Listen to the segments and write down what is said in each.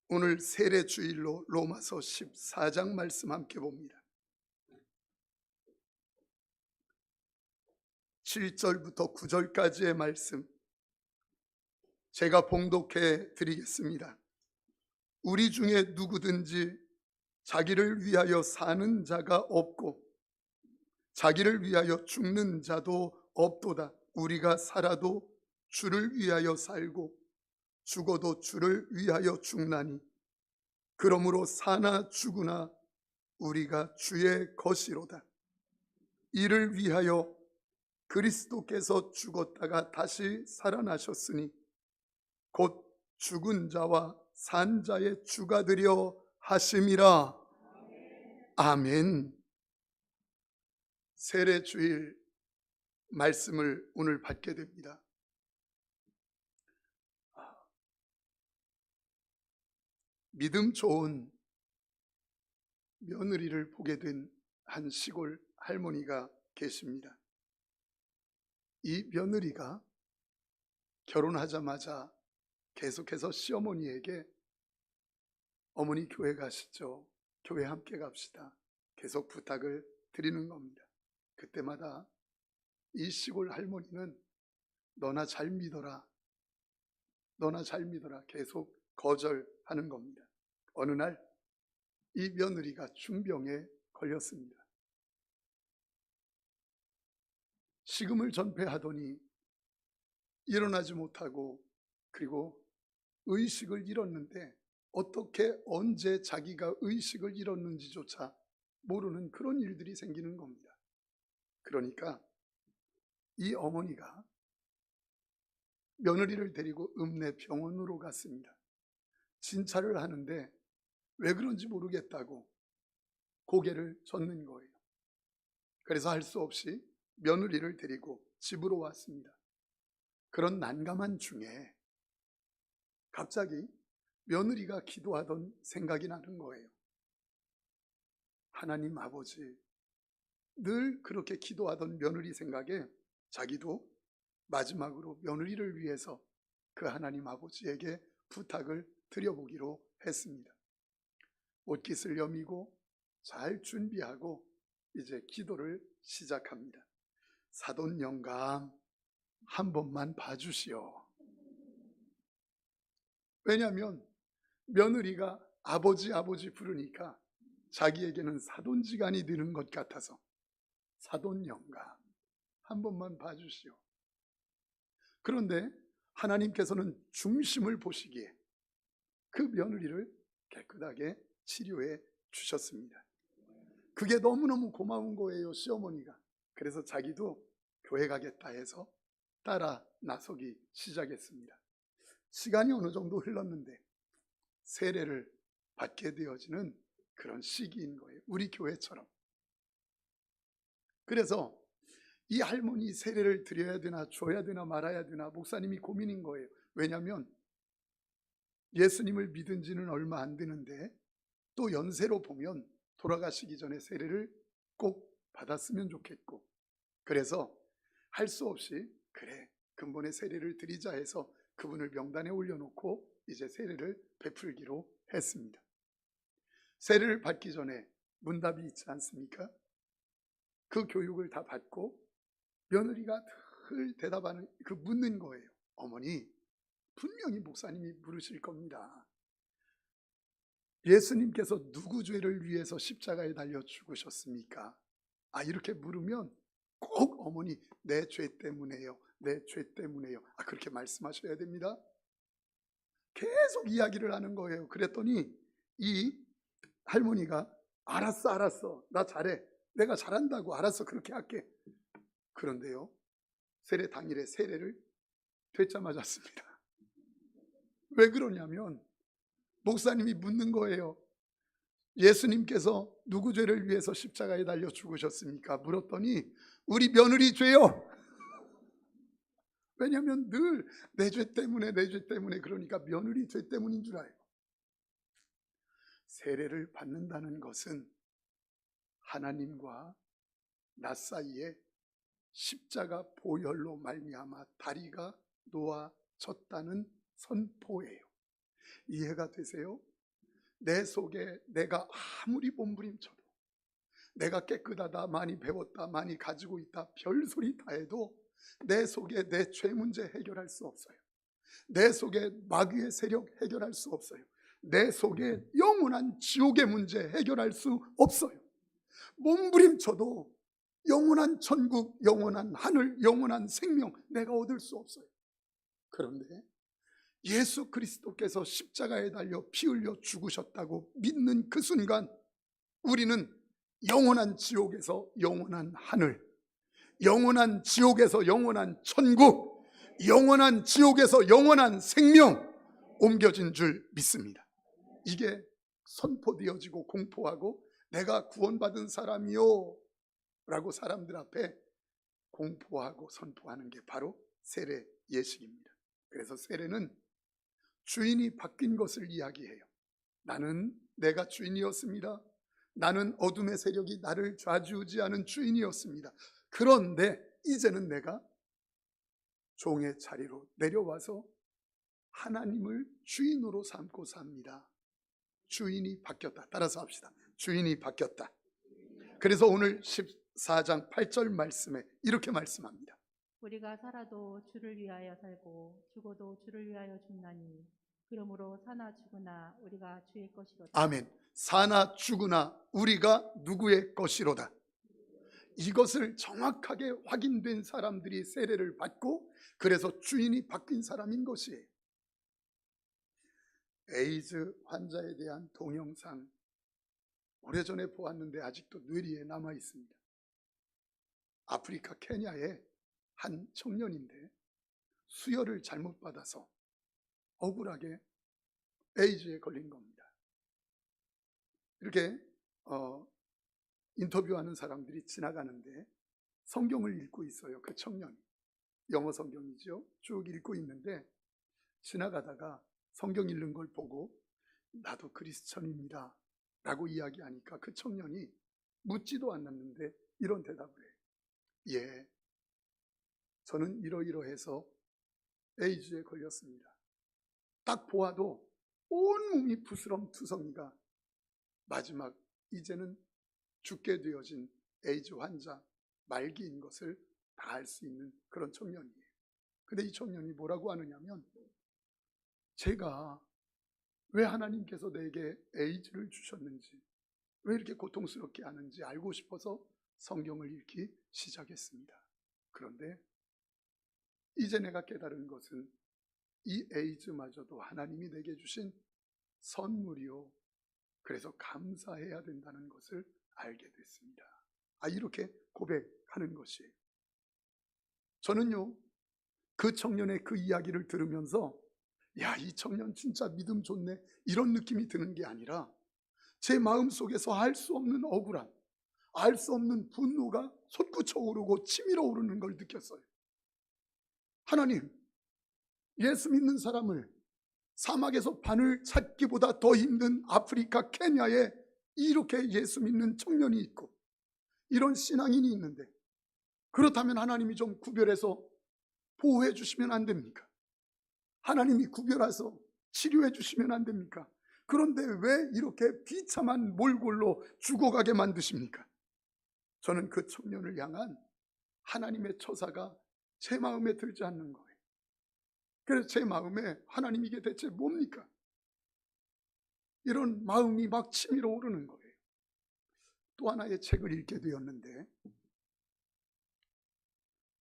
오늘 세례 주일로 로마서 14장 말씀 함께 봅니다. 7절부터 9절까지의 말씀 제가 봉독해 드리겠습니다. 우리 중에 누구든지 자기를 위하여 사는 자가 없고 자기를 위하여 죽는 자도 없도다. 우리가 살아도 주를 위하여 살고 죽어도 주를 위하여 죽나니 그러므로 사나 죽으나 우리가 주의 것이로다. 이를 위하여 그리스도께서 죽었다가 다시 살아나셨으니 곧 죽은 자와 산 자의 주가 되려 하심이라. 아멘. 세례 주일 말씀을 오늘 받게 됩니다. 믿음 좋은 며느리를 보게 된 한 시골 할머니가 계십니다. 이 며느리가 결혼하자마자 계속해서 시어머니에게 어머니 교회 가시죠. 교회 함께 갑시다. 계속 부탁을 드리는 겁니다. 그때마다 이 시골 할머니는 너나 잘 믿어라. 너나 잘 믿어라. 계속 거절하는 겁니다. 어느 날 이 며느리가 중병에 걸렸습니다. 식음을 전폐하더니 일어나지 못하고 그리고 의식을 잃었는데 어떻게 언제 자기가 의식을 잃었는지조차 모르는 그런 일들이 생기는 겁니다. 그러니까 이 어머니가 며느리를 데리고 읍내병원으로 갔습니다. 진찰을 하는데 왜 그런지 모르겠다고 고개를 젓는 거예요. 그래서 할 수 없이 며느리를 데리고 집으로 왔습니다. 그런 난감한 중에 갑자기 며느리가 기도하던 생각이 나는 거예요. 하나님 아버지, 늘 그렇게 기도하던 며느리 생각에 자기도 마지막으로 며느리를 위해서 그 하나님 아버지에게 부탁을 드려보기로 했습니다. 옷깃을 여미고 잘 준비하고 이제 기도를 시작합니다. 사돈 영감, 한 번만 봐주시오. 왜냐하면 며느리가 아버지 부르니까 자기에게는 사돈지간이 되는 것 같아서 사돈 영감, 한 번만 봐주시오. 그런데 하나님께서는 중심을 보시기에 그 며느리를 깨끗하게 치료해 주셨습니다. 그게 너무너무 고마운 거예요, 시어머니가. 그래서 자기도 교회 가겠다 해서 따라 나서기 시작했습니다. 시간이 어느 정도 흘렀는데 세례를 받게 되어지는 그런 시기인 거예요. 우리 교회처럼. 그래서 이 할머니 세례를 드려야 되나 줘야 되나 말아야 되나 목사님이 고민인 거예요. 왜냐하면 예수님을 믿은 지는 얼마 안 되는데 또 연세로 보면 돌아가시기 전에 세례를 꼭 받았으면 좋겠고, 그래서 할 수 없이 그래 근본에 세례를 드리자 해서 그분을 명단에 올려놓고 이제 세례를 베풀기로 했습니다. 세례를 받기 전에 문답이 있지 않습니까? 그 교육을 다 받고 며느리가 늘 대답하는 그 묻는 거예요. 어머니, 분명히 목사님이 물으실 겁니다. 예수님께서 누구 죄를 위해서 십자가에 달려 죽으셨습니까? 이렇게 물으면 꼭 어머니, 내 죄 때문에요. 내 죄 때문에요. 그렇게 말씀하셔야 됩니다. 계속 이야기를 하는 거예요. 그랬더니 이 할머니가 알았어. 나 잘해. 내가 잘한다고. 알았어. 그렇게 할게. 그런데요, 세례 당일에 세례를 되짜 맞았습니다. 왜 그러냐면 목사님이 묻는 거예요. 예수님께서 누구 죄를 위해서 십자가에 달려 죽으셨습니까? 물었더니 우리 며느리 죄요. 왜냐하면 늘 내 죄 때문에 그러니까 며느리 죄 때문인 줄 알고. 세례를 받는다는 것은 하나님과 나 사이에 십자가 보혈로 말미암아 다리가 놓아졌다는 선포예요. 이해가 되세요? 내 속에 내가 아무리 몸부림쳐도, 내가 깨끗하다, 많이 배웠다, 많이 가지고 있다, 별소리 다 해도 내 속에 내 죄 문제 해결할 수 없어요. 내 속에 마귀의 세력 해결할 수 없어요. 내 속에 영원한 지옥의 문제 해결할 수 없어요. 몸부림쳐도 영원한 천국, 영원한 하늘, 영원한 생명 내가 얻을 수 없어요. 그런데 예수 그리스도께서 십자가에 달려 피 흘려 죽으셨다고 믿는 그 순간 우리는 영원한 지옥에서 영원한 하늘, 영원한 지옥에서 영원한 천국, 영원한 지옥에서 영원한 생명 옮겨진 줄 믿습니다. 이게 선포되어지고 공포하고 내가 구원받은 사람이요 라고 사람들 앞에 공포하고 선포하는 게 바로 세례 예식입니다. 그래서 세례는 주인이 바뀐 것을 이야기해요. 나는 내가 주인이었습니다. 나는 어둠의 세력이 나를 좌지우지하는 주인이었습니다. 그런데 이제는 내가 종의 자리로 내려와서 하나님을 주인으로 삼고 삽니다. 주인이 바뀌었다. 따라서 합시다. 주인이 바뀌었다. 그래서 오늘 14장 8절 말씀에 이렇게 말씀합니다. 우리가 살아도 주를 위하여 살고 죽어도 주를 위하여 죽나니 그러므로 사나 죽으나 우리가 주의 것이로다. 아멘. 사나 죽으나 우리가 누구의 것이로다. 이것을 정확하게 확인된 사람들이 세례를 받고 그래서 주인이 바뀐 사람인 것이에요. 에이즈 환자에 대한 동영상 오래전에 보았는데 아직도 뇌리에 남아 있습니다. 아프리카 케냐의 한 청년인데 수혈을 잘못 받아서 억울하게 에이즈에 걸린 겁니다. 이렇게 인터뷰하는 사람들이 지나가는데 성경을 읽고 있어요. 그 청년이 영어 성경이죠. 쭉 읽고 있는데 지나가다가 성경 읽는 걸 보고 나도 크리스천입니다 라고 이야기하니까 그 청년이 묻지도 않았는데 이런 대답을 해요. 예, 저는 이러이러해서 에이즈에 걸렸습니다. 딱 보아도 온몸이 부스럼투성이가 마지막 이제는 죽게 되어진 에이즈 환자 말기인 것을 다 알 수 있는 그런 청년이에요. 근데 이 청년이 뭐라고 하느냐면 제가 왜 하나님께서 내게 에이즈를 주셨는지, 왜 이렇게 고통스럽게 하는지 알고 싶어서 성경을 읽기 시작했습니다. 그런데 이제 내가 깨달은 것은 이 에이즈마저도 하나님이 내게 주신 선물이요, 그래서 감사해야 된다는 것을 알게 됐습니다. 이렇게 고백하는 것이에요. 저는요, 그 청년의 그 이야기를 들으면서 야, 이 청년 진짜 믿음 좋네 이런 느낌이 드는 게 아니라 제 마음속에서 알 수 없는 억울함, 알 수 없는 분노가 솟구쳐 오르고 치밀어 오르는 걸 느꼈어요. 하나님, 예수 믿는 사람을 사막에서 바늘 찾기보다 더 힘든 아프리카 케냐에 이렇게 예수 믿는 청년이 있고 이런 신앙인이 있는데 그렇다면 하나님이 좀 구별해서 보호해 주시면 안 됩니까? 하나님이 구별해서 치료해 주시면 안 됩니까? 그런데 왜 이렇게 비참한 몰골로 죽어가게 만드십니까? 저는 그 청년을 향한 하나님의 처사가 제 마음에 들지 않는 거예요. 그래서 제 마음에 하나님 이게 대체 뭡니까? 이런 마음이 막 치밀어 오르는 거예요. 또 하나의 책을 읽게 되었는데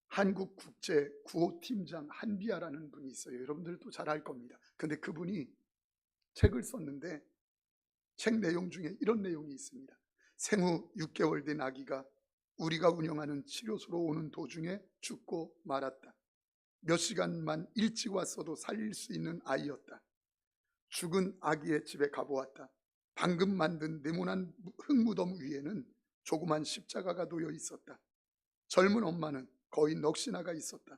한국국제구호팀장 한비아라는 분이 있어요. 여러분들도 잘 알 겁니다. 근데 그분이 책을 썼는데 책 내용 중에 이런 내용이 있습니다. 생후 6개월 된 아기가 우리가 운영하는 치료소로 오는 도중에 죽고 말았다. 몇 시간만 일찍 왔어도 살릴 수 있는 아이였다. 죽은 아기의 집에 가보았다. 방금 만든 네모난 흙무덤 위에는 조그만 십자가가 놓여 있었다. 젊은 엄마는 거의 넋이 나가 있었다.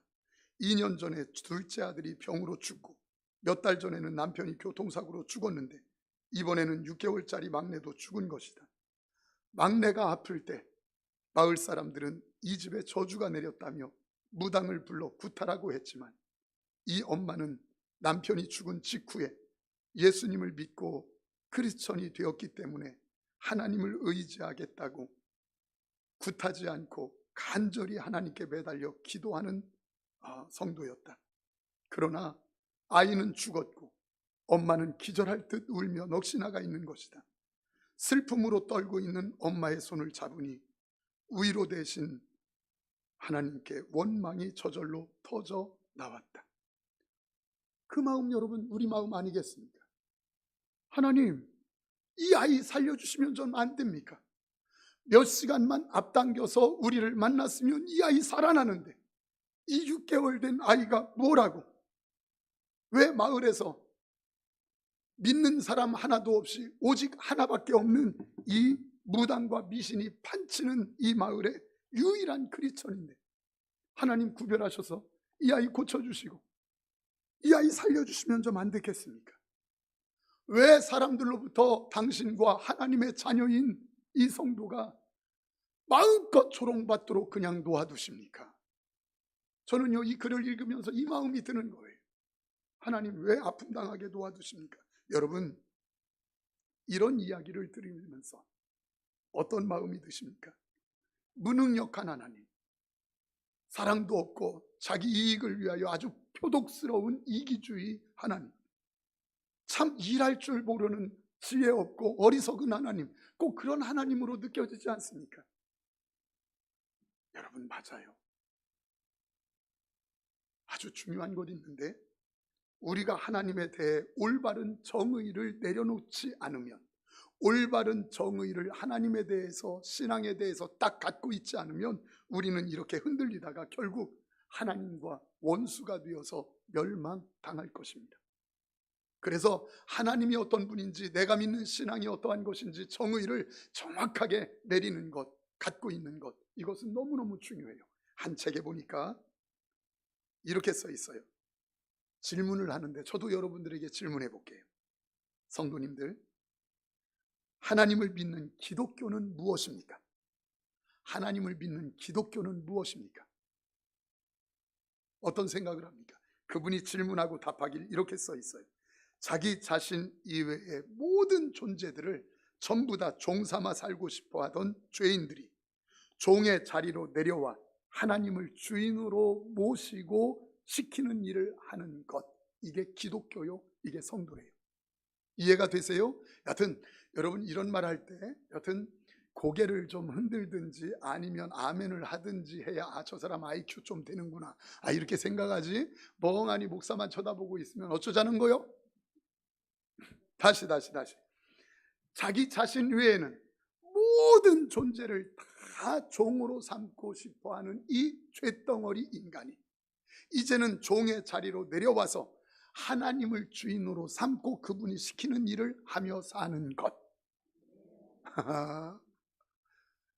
2년 전에 둘째 아들이 병으로 죽고 몇 달 전에는 남편이 교통사고로 죽었는데 이번에는 6개월짜리 막내도 죽은 것이다. 막내가 아플 때 마을 사람들은 이 집에 저주가 내렸다며 무당을 불러 구타라고 했지만 이 엄마는 남편이 죽은 직후에 예수님을 믿고 크리스천이 되었기 때문에 하나님을 의지하겠다고 굿하지 않고 간절히 하나님께 매달려 기도하는 성도였다. 그러나 아이는 죽었고 엄마는 기절할 듯 울며 넋이 나가 있는 것이다. 슬픔으로 떨고 있는 엄마의 손을 잡으니 위로 대신 하나님께 원망이 저절로 터져 나왔다. 그 마음 여러분 우리 마음 아니겠습니까? 하나님, 이 아이 살려주시면 좀 안 됩니까? 몇 시간만 앞당겨서 우리를 만났으면 이 아이 살아나는데 이 6개월 된 아이가 뭐라고? 왜 마을에서 믿는 사람 하나도 없이 오직 하나밖에 없는 이 무당과 미신이 판치는 이 마을의 유일한 크리스천인데 하나님 구별하셔서 이 아이 고쳐주시고 이 아이 살려주시면 좀 안 되겠습니까? 왜 사람들로부터 당신과 하나님의 자녀인 이 성도가 마음껏 조롱받도록 그냥 놓아두십니까? 저는요 이 글을 읽으면서 이 마음이 드는 거예요. 하나님 왜 아픔 당하게 놓아두십니까? 여러분 이런 이야기를 들으면서 어떤 마음이 드십니까? 무능력한 하나님, 사랑도 없고 자기 이익을 위하여 아주 표독스러운 이기주의 하나님, 참 일할 줄 모르는 지혜 없고 어리석은 하나님, 꼭 그런 하나님으로 느껴지지 않습니까? 여러분 맞아요. 아주 중요한 것 있는데 우리가 하나님에 대해 올바른 정의를 내려놓지 않으면, 올바른 정의를 하나님에 대해서 신앙에 대해서 딱 갖고 있지 않으면 우리는 이렇게 흔들리다가 결국 하나님과 원수가 되어서 멸망당할 것입니다. 그래서 하나님이 어떤 분인지, 내가 믿는 신앙이 어떠한 것인지 정의를 정확하게 내리는 것, 갖고 있는 것, 이것은 너무너무 중요해요. 한 책에 보니까 이렇게 써 있어요. 질문을 하는데 저도 여러분들에게 질문해 볼게요. 성도님들, 하나님을 믿는 기독교는 무엇입니까? 하나님을 믿는 기독교는 무엇입니까? 어떤 생각을 합니까? 그분이 질문하고 답하길 이렇게 써 있어요. 자기 자신 이외의 모든 존재들을 전부 다 종삼아 살고 싶어 하던 죄인들이 종의 자리로 내려와 하나님을 주인으로 모시고 시키는 일을 하는 것, 이게 기독교요, 이게 성도래요. 이해가 되세요? 여하튼 여러분 이런 말 할 때 여하튼 고개를 좀 흔들든지 아니면 아멘을 하든지 해야 저 사람 IQ 좀 되는구나 이렇게 생각하지, 멍하니 목사만 쳐다보고 있으면 어쩌자는 거요? 다시 자기 자신 외에는 모든 존재를 다 종으로 삼고 싶어하는 이 죄덩어리 인간이 이제는 종의 자리로 내려와서 하나님을 주인으로 삼고 그분이 시키는 일을 하며 사는 것.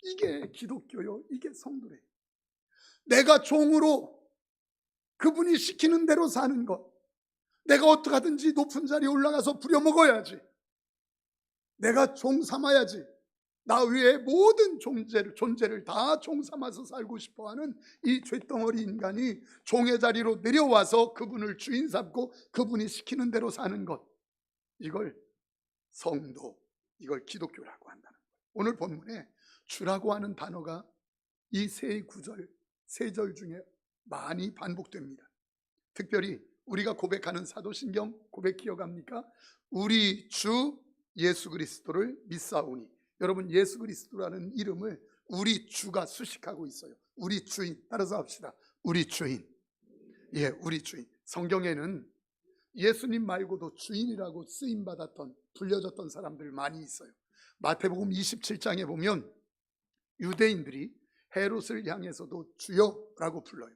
이게 기독교요, 이게 성도래요. 내가 종으로 그분이 시키는 대로 사는 것, 내가 어떻게 하든지 높은 자리에 올라가서 부려먹어야지, 내가 종 삼아야지, 나 외에 모든 존재를 다 종 삼아서 살고 싶어하는 이 죄덩어리 인간이 종의 자리로 내려와서 그분을 주인 삼고 그분이 시키는 대로 사는 것, 이걸 성도, 이걸 기독교라고 한다는 거예요. 오늘 본문에 주라고 하는 단어가 이 세 구절, 세 절 중에 많이 반복됩니다. 특별히 우리가 고백하는 사도신경 고백 기억합니까? 우리 주 예수 그리스도를 믿사오니. 여러분 예수 그리스도라는 이름을 우리 주가 수식하고 있어요. 우리 주인, 따라서 합시다. 우리 주인. 예, 우리 주인. 성경에는 예수님 말고도 주인이라고 쓰임받았던, 불려졌던 사람들 많이 있어요. 마태복음 27장에 보면 유대인들이 헤롯을 향해서도 주여라고 불러요.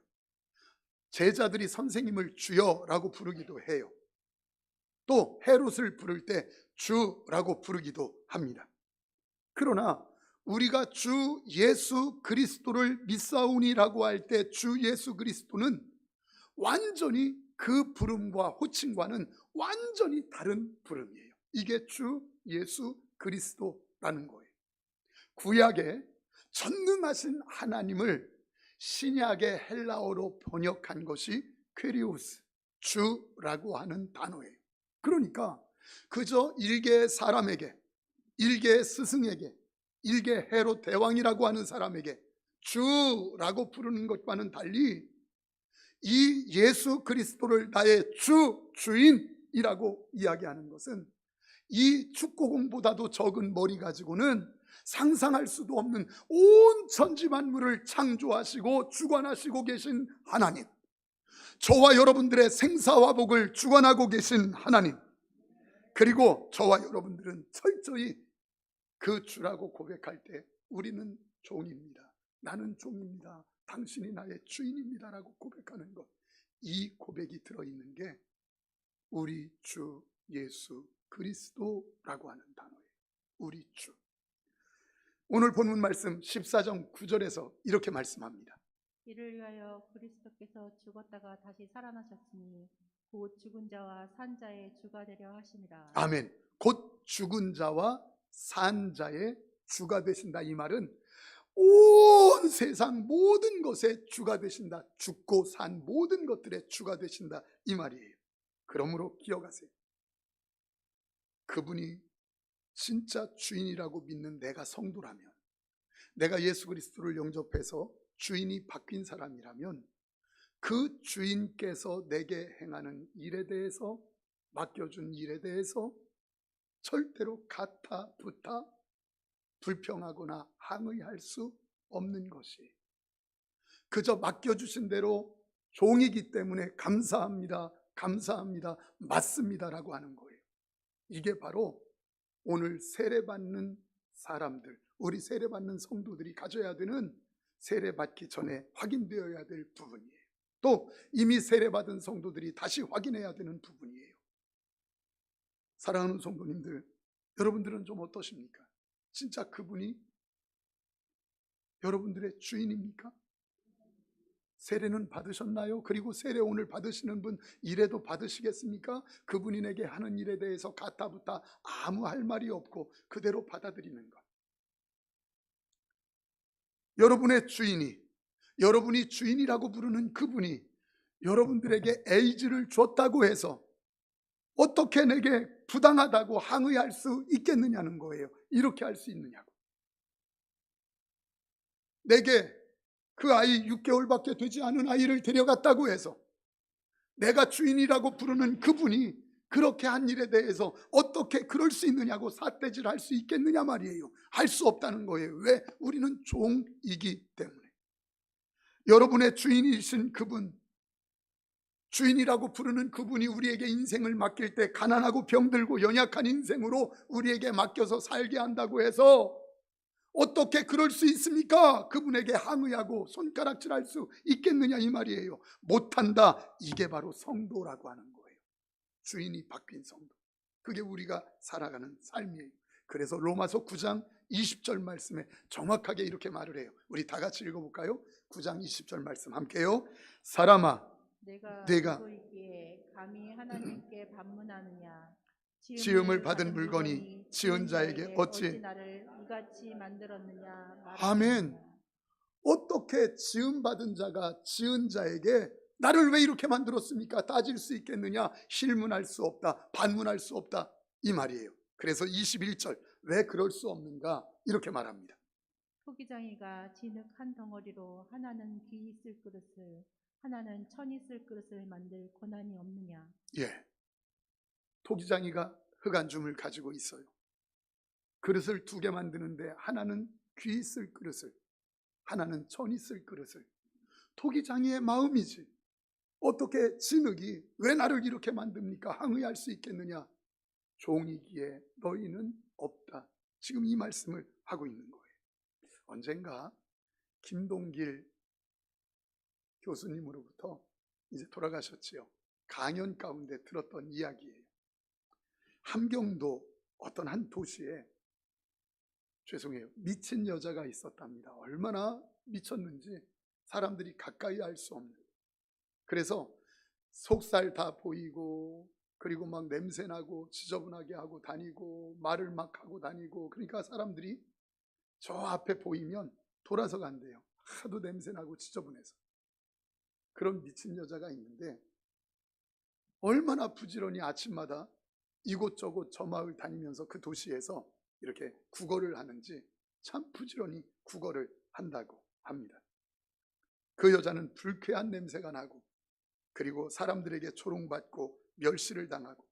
제자들이 선생님을 주여라고 부르기도 해요. 또 헤롯을 부를 때 주라고 부르기도 합니다. 그러나 우리가 주 예수 그리스도를 믿사오니라고 할 때 주 예수 그리스도는 완전히 그 부름과 호칭과는 완전히 다른 부름이에요. 이게 주 예수 그리스도라는 거예요. 구약에 전능하신 하나님을 신약의 헬라어로 번역한 것이 퀘리오스, 주라고 하는 단어예요. 그러니까 그저 일개의 사람에게, 일개의 스승에게, 일개 헤롯 대왕이라고 하는 사람에게 주라고 부르는 것과는 달리 이 예수 그리스도를 나의 주인이라고 이야기하는 것은 이 축구공보다도 적은 머리 가지고는 상상할 수도 없는 온 천지 만물을 창조하시고 주관하시고 계신 하나님, 저와 여러분들의 생사화복을 주관하고 계신 하나님, 그리고 저와 여러분들은 철저히 그 주라고 고백할 때 우리는 종입니다, 나는 종입니다, 당신이 나의 주인입니다라고 고백하는 것, 이 고백이 들어있는 게 우리 주 예수 그리스도라고 하는 단어예요. 우리 주. 오늘 본문 말씀 14장 9절에서 이렇게 말씀합니다. 이를 위하여 그리스도께서 죽었다가 다시 살아나셨으니 곧 죽은 자와 산 자의 주가 되려 하심이라. 아멘. 곧 죽은 자와 산 자의 주가 되신다. 이 말은 온 세상 모든 것의 주가 되신다. 죽고 산 모든 것들의 주가 되신다. 이 말이에요. 그러므로 기억하세요. 그분이 진짜 주인이라고 믿는 내가 성도라면, 내가 예수 그리스도를 영접해서 주인이 바뀐 사람이라면 그 주인께서 내게 행하는 일에 대해서, 맡겨준 일에 대해서 절대로 가타, 부타, 불평하거나 항의할 수 없는 것이, 그저 맡겨주신 대로 종이기 때문에 감사합니다, 감사합니다, 맞습니다라고 하는 거예요. 이게 바로 오늘 세례받는 사람들, 우리 세례받는 성도들이 가져야 되는, 세례받기 전에 확인되어야 될 부분이에요. 또 이미 세례받은 성도들이 다시 확인해야 되는 부분이에요. 사랑하는 성도님들, 여러분들은 좀 어떠십니까? 진짜 그분이 여러분들의 주인입니까? 세례는 받으셨나요? 그리고 세례 오늘 받으시는 분 이래도 받으시겠습니까? 그분이 내게 하는 일에 대해서 가타부타 아무 할 말이 없고 그대로 받아들이는 것. 여러분의 주인이, 여러분이 주인이라고 부르는 그분이 여러분들에게 에이즈를 줬다고 해서 어떻게 내게 부당하다고 항의할 수 있겠느냐는 거예요. 이렇게 할 수 있느냐고. 내게 그 아이 6개월밖에 되지 않은 아이를 데려갔다고 해서 내가 주인이라고 부르는 그분이 그렇게 한 일에 대해서 어떻게 그럴 수 있느냐고 삿대질 할 수 있겠느냐 말이에요. 할 수 없다는 거예요. 왜? 우리는 종이기 때문에. 여러분의 주인이신 그분, 주인이라고 부르는 그분이 우리에게 인생을 맡길 때 가난하고 병들고 연약한 인생으로 우리에게 맡겨서 살게 한다고 해서 어떻게 그럴 수 있습니까? 그분에게 항의하고 손가락질할 수 있겠느냐 이 말이에요. 못한다. 이게 바로 성도라고 하는 거예요. 주인이 바뀐 성도. 그게 우리가 살아가는 삶이에요. 그래서 로마서 9장 20절 말씀에 정확하게 이렇게 말을 해요. 우리 다 같이 읽어볼까요? 9장 20절 말씀 함께요. 사람아, 내가 내가 알고 있기에 감히 하나님께 반문하느냐. 지음을 받은 물건이 지은 자에게 어찌 나를 이같이 만들었느냐 말하느냐. 아멘. 어떻게 지음받은 자가 지은 자에게 나를 왜 이렇게 만들었습니까? 따질 수 있겠느냐? 실문할 수 없다, 반문할 수 없다 이 말이에요. 그래서 21절 왜 그럴 수 없는가 이렇게 말합니다. 토기장이가 진흙 한 덩어리로 하나는 귀 있을 그릇을 하나는 천 있을 그릇을 만들 고난이 없느냐. 예, 토기장이가 흑안줌을 가지고 있어요. 그릇을 2개 만드는데 하나는 귀 있을 그릇을, 하나는 천 있을 그릇을. 토기장이의 마음이지 어떻게 진흙이 왜 나를 이렇게 만듭니까? 항의할 수 있겠느냐? 종이기에 너희는 없다. 지금 이 말씀을 하고 있는 거예요. 언젠가 김동길 교수님으로부터 이제 돌아가셨지요. 강연 가운데 들었던 이야기예요. 함경도 어떤 한 도시에 미친 여자가 있었답니다. 얼마나 미쳤는지 사람들이 가까이 할 수 없는. 그래서 속살 다 보이고 그리고 막 냄새나고 지저분하게 하고 다니고 말을 막 하고 다니고, 그러니까 사람들이 저 앞에 보이면 돌아서 간대요. 하도 냄새나고 지저분해서. 그런 미친 여자가 있는데 얼마나 부지런히 아침마다 이곳저곳 저 마을 다니면서 그 도시에서 이렇게 구걸을 하는지 참 부지런히 구걸을 한다고 합니다. 그 여자는 불쾌한 냄새가 나고 그리고 사람들에게 조롱받고 멸시를 당하고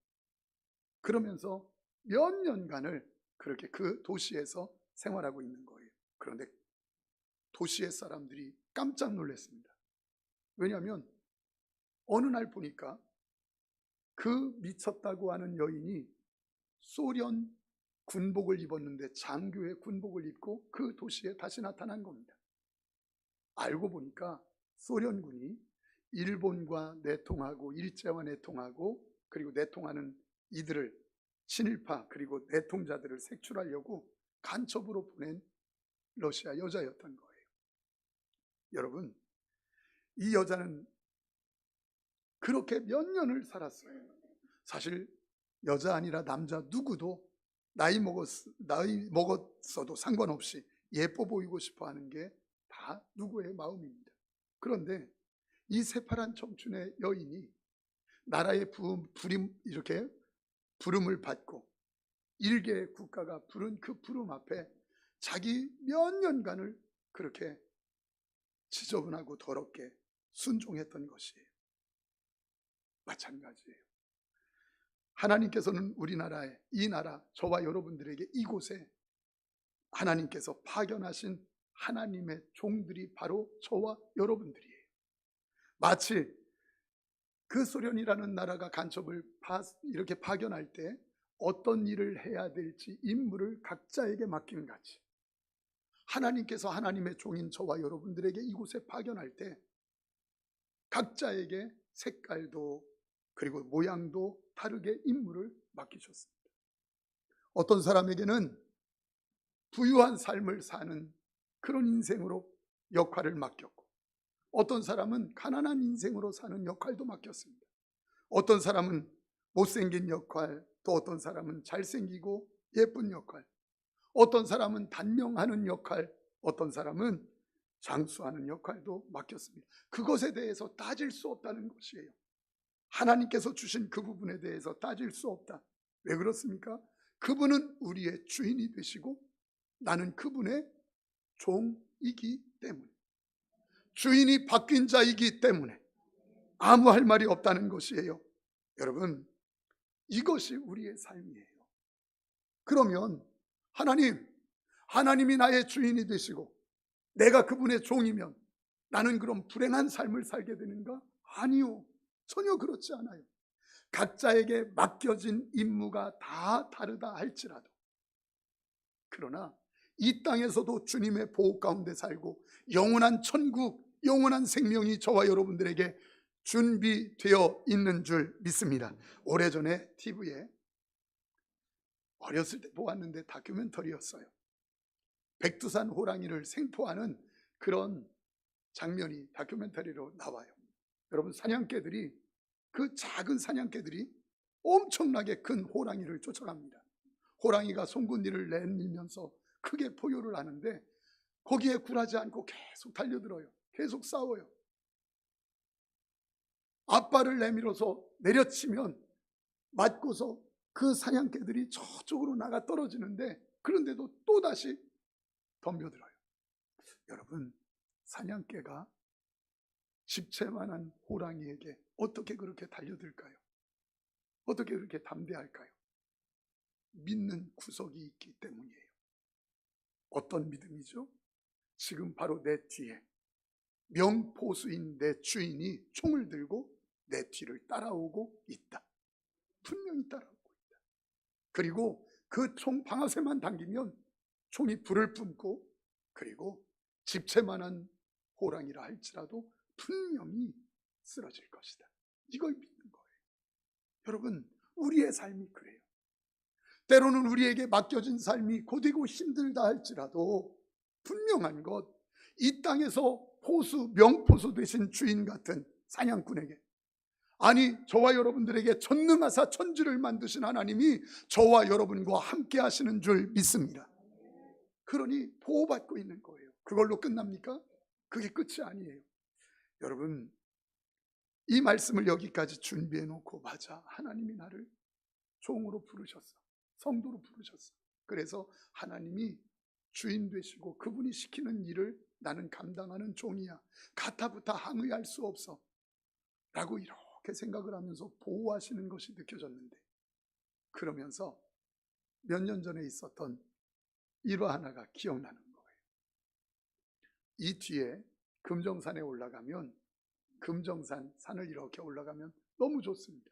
그러면서 몇 년간을 그렇게 그 도시에서 생활하고 있는 거예요. 그런데 도시의 사람들이 깜짝 놀랐습니다. 왜냐하면 어느 날 보니까 그 미쳤다고 하는 여인이 소련 군복을 입었는데 장교의 군복을 입고 그 도시에 다시 나타난 겁니다. 알고 보니까 소련군이 일본과 내통하고 일제와 내통하고 그리고 내통하는 이들을 친일파 그리고 내통자들을 색출하려고 간첩으로 보낸 러시아 여자였던 거예요. 여러분, 이 여자는 그렇게 몇 년을 살았어요. 사실 여자 아니라 남자 누구도 나이 먹었어도 상관없이 예뻐 보이고 싶어 하는 게 다 누구의 마음입니다. 그런데 이 새파란 청춘의 여인이 나라의 이렇게 부름을 받고 일개의 국가가 부른 그 부름 앞에 자기 몇 년간을 그렇게 지저분하고 더럽게 순종했던 것이에요. 마찬가지예요. 하나님께서는 우리나라에, 이 나라, 저와 여러분들에게 이곳에 하나님께서 파견하신 하나님의 종들이 바로 저와 여러분들이에요. 마치 그 소련이라는 나라가 간첩을 이렇게 파견할 때 어떤 일을 해야 될지 임무를 각자에게 맡기는 같이 하나님께서 하나님의 종인 저와 여러분들에게 이곳에 파견할 때 각자에게 색깔도 그리고 모양도 다르게 임무를 맡기셨습니다. 어떤 사람에게는 부유한 삶을 사는 그런 인생으로 역할을 맡겼고 어떤 사람은 가난한 인생으로 사는 역할도 맡겼습니다. 어떤 사람은 못생긴 역할, 또 어떤 사람은 잘생기고 예쁜 역할, 어떤 사람은 단명하는 역할, 어떤 사람은 장수하는 역할도 맡겼습니다. 그것에 대해서 따질 수 없다는 것이에요. 하나님께서 주신 그 부분에 대해서 따질 수 없다. 왜 그렇습니까? 그분은 우리의 주인이 되시고 나는 그분의 종이기 때문에, 주인이 바뀐 자이기 때문에 아무 할 말이 없다는 것이에요. 여러분, 이것이 우리의 삶이에요. 그러면 하나님이 나의 주인이 되시고 내가 그분의 종이면 나는 그럼 불행한 삶을 살게 되는가? 아니요, 전혀 그렇지 않아요. 각자에게 맡겨진 임무가 다 다르다 할지라도, 그러나 이 땅에서도 주님의 보호 가운데 살고 영원한 천국, 영원한 생명이 저와 여러분들에게 준비되어 있는 줄 믿습니다. 오래전에 TV에 어렸을 때 보았는데 다큐멘터리였어요. 백두산 호랑이를 생포하는 그런 장면이 다큐멘터리로 나와요. 여러분, 그 작은 사냥개들이 엄청나게 큰 호랑이를 쫓아갑니다. 호랑이가 송곳니를 내밀면서 크게 포효를 하는데 거기에 굴하지 않고 계속 달려들어요. 계속 싸워요. 앞발을 내밀어서 내려치면 맞고서 그 사냥개들이 저쪽으로 나가 떨어지는데 그런데도 또다시 덤벼들어요. 여러분, 사냥개가 집채만한 호랑이에게 어떻게 그렇게 달려들까요? 어떻게 그렇게 담대할까요? 믿는 구석이 있기 때문이에요. 어떤 믿음이죠? 지금 바로 내 뒤에 명포수인 내 주인이 총을 들고 내 뒤를 따라오고 있다. 분명히 따라오고 있다. 그리고 그 총 방아쇠만 당기면 총이 불을 뿜고 그리고 집채만한 호랑이라 할지라도 분명히 쓰러질 것이다. 이걸 믿는 거예요. 여러분, 우리의 삶이 그래요. 때로는 우리에게 맡겨진 삶이 고되고 힘들다 할지라도 분명한 것, 이 땅에서 명포수 되신 주인 같은 사냥꾼에게, 아니 저와 여러분들에게 전능하사 천지를 만드신 하나님이 저와 여러분과 함께 하시는 줄 믿습니다. 그러니 보호받고 있는 거예요. 그걸로 끝납니까? 그게 끝이 아니에요. 여러분, 이 말씀을 여기까지 준비해 놓고, 맞아, 하나님이 나를 종으로 부르셨어. 성도로 부르셨어. 그래서 하나님이 주인 되시고 그분이 시키는 일을 나는 감당하는 종이야. 가타부타 항의할 수 없어. 라고 이렇게 생각을 하면서 보호하시는 것이 느껴졌는데, 그러면서 몇 년 전에 있었던 일화 하나가 기억나는 거예요. 이 뒤에 금정산에 올라가면, 금정산 산을 이렇게 올라가면 너무 좋습니다.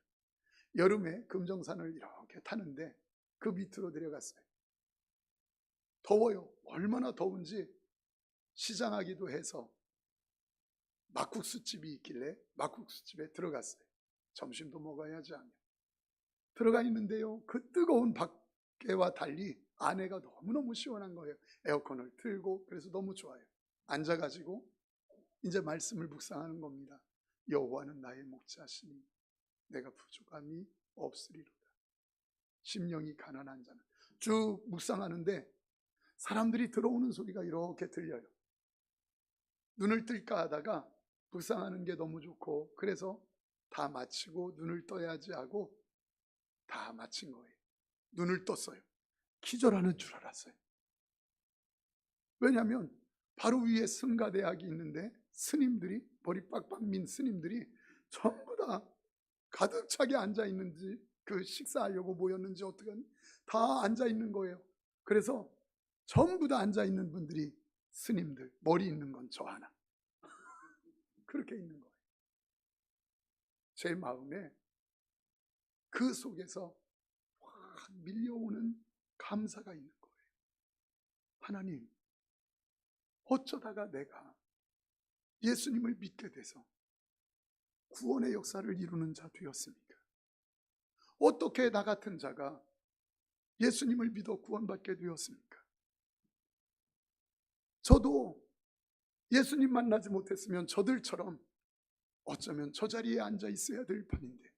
여름에 금정산을 이렇게 타는데 그 밑으로 내려갔어요. 더워요. 얼마나 더운지 시장하기도 해서 막국수집이 있길래 막국수집에 들어갔어요. 점심도 먹어야지 하며 들어가 있는데요, 그 뜨거운 밖에와 달리 안에가 너무너무 시원한 거예요. 에어컨을 틀고. 그래서 너무 좋아요. 앉아가지고 이제 말씀을 묵상하는 겁니다. 여호와는 나의 목자시니 내가 부족함이 없으리로다. 심령이 가난한 자는. 쭉 묵상하는데 사람들이 들어오는 소리가 이렇게 들려요. 눈을 뜰까 하다가 묵상하는 게 너무 좋고, 그래서 다 마치고 눈을 떠야지 하고 다 마친 거예요. 눈을 떴어요. 기절하는 줄 알았어요. 왜냐하면 바로 위에 승가대학이 있는데 스님들이, 머리 빡빡 민 스님들이 전부 다 가득 차게 앉아 있는지, 그 식사하려고 모였는지 어떻게 다 앉아 있는 거예요. 그래서 전부 다 앉아 있는 분들이 스님들, 머리 있는 건 저 하나. 그렇게 있는 거예요. 제 마음에 그 속에서 확 밀려오는 감사가 있는 거예요. 하나님, 어쩌다가 내가 예수님을 믿게 돼서 구원의 역사를 이루는 자 되었습니까? 어떻게 나 같은 자가 예수님을 믿어 구원받게 되었습니까? 저도 예수님 만나지 못했으면 저들처럼 어쩌면 저 자리에 앉아 있어야 될 판인데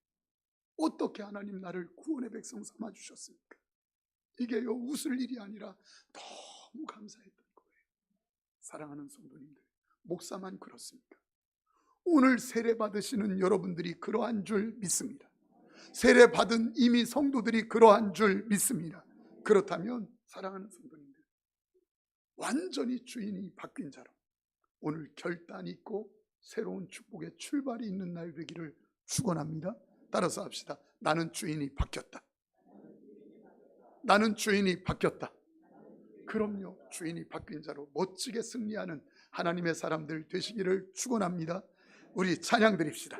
어떻게 하나님 나를 구원의 백성 삼아 주셨습니까? 이게요, 웃을 일이 아니라 너무 감사했던 거예요. 사랑하는 성도님들, 목사만 그렇습니까? 오늘 세례 받으시는 여러분들이 그러한 줄 믿습니다. 세례 받은 이미 성도들이 그러한 줄 믿습니다. 그렇다면 사랑하는 성도님들, 완전히 주인이 바뀐 자로 오늘 결단이 있고 새로운 축복의 출발이 있는 날 되기를 축원합니다. 따라서 합시다. 나는 주인이 바뀌었다. 나는 주인이 바뀌었다. 그럼요, 주인이 바뀐 자로 멋지게 승리하는 하나님의 사람들 되시기를 축원합니다. 우리 찬양 드립시다.